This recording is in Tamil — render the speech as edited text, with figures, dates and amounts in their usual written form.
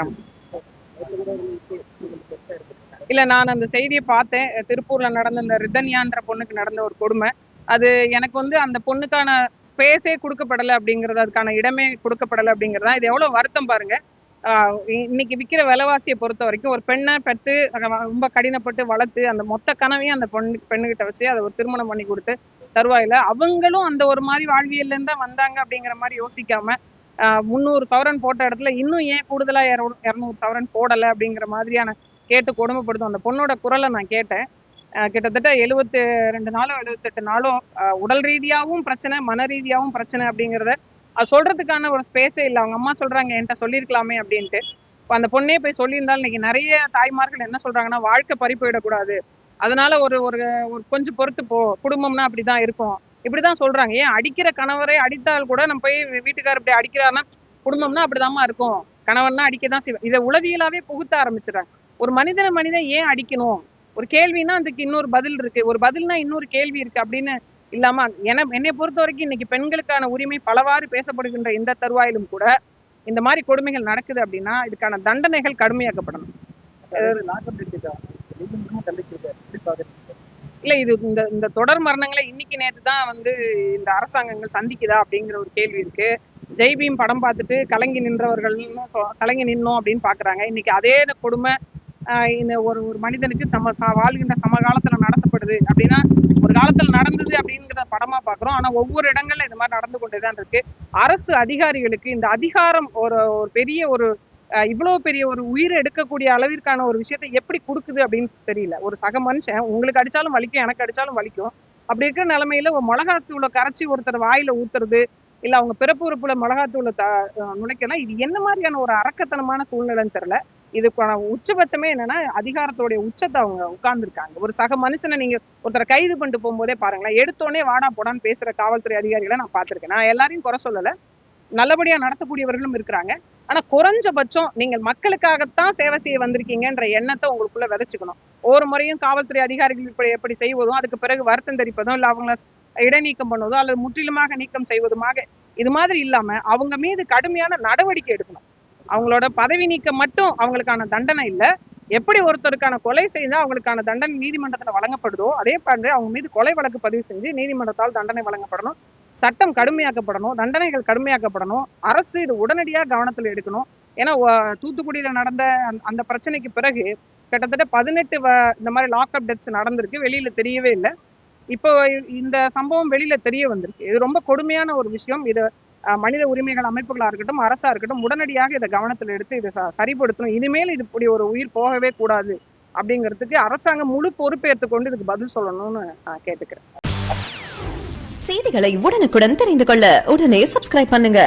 ஆமா. இல்ல, நான் அந்த செய்திய பார்த்தேன். திருப்பூர்ல நடந்த இந்த ரிதன்யான்ற பொண்ணுக்கு நடந்த ஒரு கொடுமை. அது எனக்கு வந்து அந்த பொண்ணுக்கான ஸ்பேஸே குடுக்கப்படல அப்படிங்கிறது, அதுக்கான இடமே குடுக்கப்படல அப்படிங்கிறது தான். இது எவ்வளவு வருத்தம் பாருங்க. ஆ இன்னைக்கு விக்கிற விலைவாசிய பொறுத்தவரைக்கும், ஒரு பெண்ண பெத்து ரொம்ப கடினப்பட்டு வளர்த்து, அந்த மொத்த கனவையும் அந்த பெண்ணுகிட்ட வச்சு, அத ஒரு திருமணம் பண்ணி குடுத்து, தருவாயில அவங்களும் அந்த ஒரு மாரி வாழ்வியல்ல இருந்து தான் வந்தாங்க அப்படிங்கிற மாரி யோசிக்காம, 300 சவரன் போட்ட இடத்துல இன்னும் ஏன் கூடுதலா 200 சவரன் போடல அப்படிங்கிற மாதிரியான கேட்டு கொடுமைப்படுத்தும் அந்த பொண்ணோட குரல நான் கேட்டேன். கிட்டத்தட்ட 72 நாளோ 78 நாளோ உடல் ரீதியாவும் பிரச்சனை, மன ரீதியாவும் பிரச்சனை அப்படிங்கிறத அது சொல்றதுக்கான ஒரு ஸ்பேஸே இல்ல. அவங்க அம்மா சொல்றாங்க, என்கிட்ட சொல்லியிருக்கலாமே அப்படின்ட்டு. அந்த பொண்ணே போய் சொல்லியிருந்தாலும் இன்னைக்கு நிறைய தாய்மார்கள் என்ன சொல்றாங்கன்னா, வாழ்க்கை பறி போயிடக்கூடாது, அதனால ஒரு ஒரு ஒரு கொஞ்சம் பொறுத்து போ, குடும்பம்னா அப்படிதான் இருக்கும், இப்படிதான் சொல்றாங்க. ஏன் அடிக்கிற கணவரை அடித்தால் கூட நம்ம போய் வீட்டுக்காரர் இப்படி அடிக்கிறாருன்னா, குடும்பம்னா அப்படிதாம்மா இருக்கும், கணவன்னா அடிக்கதான் செய்வேன், இதை உளவியலாவே புகுத்த ஆரம்பிச்சிடறாங்க. ஒரு மனிதன் ஏன் அடிக்கணும், ஒரு கேள்வினா அதுக்கு இன்னொரு பதில் இருக்கு, ஒரு பதில்னா இன்னொரு கேள்வி இருக்கு அப்படின்னு இல்லாம, என்னை பொறுத்த வரைக்கும் இன்னைக்கு பெண்களுக்கான உரிமை பலவாறு பேசப்படுகின்ற இந்த தருவாயிலும் கூட இந்த மாதிரி கொடுமைகள் நடக்குது அப்படின்னா, இதுக்கான தண்டனைகள் கடுமையாக்கப்படணும். இல்ல, இது இந்த இந்த தொடர் மரணங்களை இன்னைக்கு நேத்து தான் வந்து இந்த அரசாங்கங்கள் சந்திக்குதா அப்படிங்கிற ஒரு கேள்வி இருக்கு. ஜெய்பீம் படம் பார்த்துட்டு கலங்கி நின்றவர்கள்னு கலங்கி நின்னோம் அப்படின்னு பாக்குறாங்க. இன்னைக்கு அதே கொடுமை இந்த ஒரு ஒரு மனிதனுக்கு நம்ம வாழ்கின்ற சமகாலத்துல நடத்தப்படுது அப்படின்னா, ஒரு காலத்துல நடந்தது அப்படிங்கிறத படமா பாக்குறோம். ஆனா ஒவ்வொரு இடங்கள்ல இந்த மாதிரி நடந்து கொண்டுதான் இருக்கு. அரசு அதிகாரிகளுக்கு இந்த அதிகாரம் ஒரு ஒரு பெரிய ஒரு இவ்வளவு பெரிய ஒரு உயிரை எடுக்கக்கூடிய அளவிற்கான ஒரு விஷயத்தை எப்படி கொடுக்குது அப்படின்னு தெரியல. ஒரு சக மனுஷன் உங்களுக்கு அடிச்சாலும் வலிக்கும், எனக்கு அடிச்சாலும் வலிக்கும். அப்படி இருக்கிற நிலைமையில ஒரு மிளகாத்தூளை கரைச்சி ஒருத்தர் வாயில ஊத்துறது, இல்ல அவங்க பிறப்பு உறுப்புல மிளகாத்தூளை நுழைக்கலாம், இது என்ன மாதிரியான ஒரு அரக்கத்தனமான சூழ்நிலைன்னு தெரியல. இதுக்கான உச்சபட்சமே என்னன்னா, அதிகாரத்துடைய உச்சத்தை அவங்க உட்கார்ந்துருக்காங்க. ஒரு சக மனுஷனை நீங்க ஒருத்தரை கைது பண்ணிட்டு போகும்போதே பாருங்களேன், எடுத்தோடனே வாடா போடான்னு பேசுற காவல்துறை அதிகாரிகளை நான் பார்த்திருக்கேன். நான் எல்லாரையும் குறை சொல்லல, நல்லபடியா நடத்தக்கூடியவர்களும் இருக்கிறாங்க. ஆனா குறைஞ்சபட்சம் நீங்கள் மக்களுக்காகத்தான் சேவை செய்ய வந்திருக்கீங்கன்ற எண்ணத்தை உங்களுக்குள்ள விதைச்சுக்கணும். ஒவ்வொரு முறையும் காவல்துறை அதிகாரிகள் இப்படி எப்படி செய்வதும், அதுக்கு பிறகு வருத்தம் தெரிவிப்பதும், இல்ல அவங்கள இடைநீக்கம் பண்ணுவதோ அல்லது முற்றிலுமாக நீக்கம் செய்வதுமாக இது மாதிரி இல்லாம அவங்க மீது கடுமையான நடவடிக்கை எடுக்கணும். அவங்களோட பதவி நீக்கம் மட்டும் அவங்களுக்கான தண்டனை இல்ல, எப்படி ஒருத்தருக்கான கொலை செய்தா அவங்களுக்கான தண்டனை நீதிமன்றத்துல வழங்கப்படுதோ அதே மாதிரி அவங்க மீது கொலை வழக்கு பதிவு செஞ்சு நீதிமன்றத்தால் தண்டனை வழங்கப்படணும். சட்டம் கடுமையாக்கப்படணும், தண்டனைகள் கடுமையாக்கப்படணும். அரசு இது உடனடியா கவனத்துல எடுக்கணும். ஏன்னா தூத்துக்குடியில நடந்த அந்த பிரச்சனைக்கு பிறகு கிட்டத்தட்ட 18 இந்த மாதிரி லாக்அப் டெத்ஸ் நடந்திருக்கு, வெளியில தெரியவே இல்லை. இப்போ இந்த சம்பவம் வெளியில தெரிய வந்திருக்கு. இது ரொம்ப கொடுமையான ஒரு விஷயம். இது மனித உரிமைகள் அமைப்புகளா இருக்கட்டும், அரசா இருக்கட்டும், உடனடியாக இதை கவனத்தில் எடுத்து இதை சரிப்படுத்தணும். இனிமேல் இது இப்படி ஒரு உயிர் போகவே கூடாது அப்படிங்கிறதுக்கு அரசாங்கம் முழு பொறுப்பேற்றுக் கொண்டு இதுக்கு பதில் சொல்லணும்னு நான் கேட்டுக்கிறேன். செய்திகளை உடனுக்குடன் தெரிந்து கொள்ள உடனே சப்ஸ்கிரைப் பண்ணுங்க.